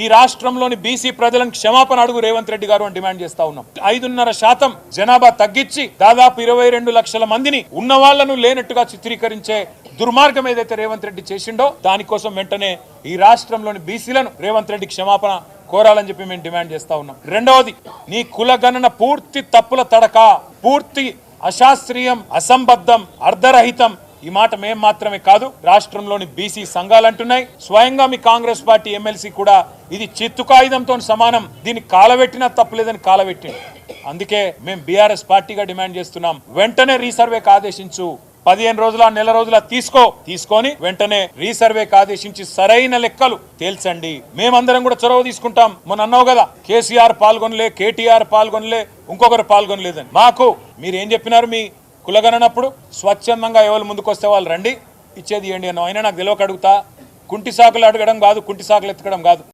ఈ రాష్ట్రంలోని బీసీ ప్రజలను క్షమాపణ అడుగు రేవంత్ రెడ్డి గారు అని డిమాండ్ చేస్తా ఉన్నాం. 5.5% జనాభా తగ్గించి దాదాపు 22 లక్షల మందిని ఉన్న వాళ్లను లేనట్టుగా చిత్రీకరించే దుర్మార్గం ఏదైతే రేవంత్ రెడ్డి చేసిండో దానికోసం వెంటనే ఈ రాష్ట్రంలోని బీసీలను రేవంత్ రెడ్డి క్షమాపణ కోరాలని చెప్పి మేము డిమాండ్ చేస్తా ఉన్నాం. రెండవది, నీ కులగణన పూర్తి తప్పుల తడక, పూర్తి అశాస్త్రీయం, అసంబద్ధం, అర్ధరహితం. ఈ మాట మేము మాత్రమే కాదు, రాష్ట్రంలోని బీసీ సంఘాలు అంటున్నాయి. స్వయంగా మీ కాంగ్రెస్ పార్టీ ఎమ్మెల్సీ కూడా ఇది చిత్తు కాగితంతో సమానం, దీన్ని కాలబెట్టినా తప్పులేదని కాలబెట్టింది. అందుకే మేము బీఆర్ఎస్ పార్టీగా డిమాండ్ చేస్తున్నాం, వెంటనే రీసర్వేకి ఆదేశించు. 15 రోజుల నెల రోజుల తీసుకొని వెంటనే రీసర్వేకి ఆదేశించి సరైన లెక్కలు తేల్చండి. మేమందరం కూడా చొరవ తీసుకుంటాం. మొన్న అన్నావు కదా, కేసీఆర్ పాల్గొనలే, కేటీఆర్ పాల్గొనలే, ఇంకొకరు పాల్గొనలేదని. మాకు మీరు ఏం చెప్పినారు? మీ కులగనప్పుడు స్వచ్ఛందంగా ఎవరు ముందుకు వస్తే వాళ్ళు రండి, ఇచ్చేది ఇవ్వండి అన్నావు. అయినా నాకు తెలియక అడుగుతా, కుంటి సాకులు అడగడం కాదు, కుంటి సాకులు ఎత్తకడం కాదు.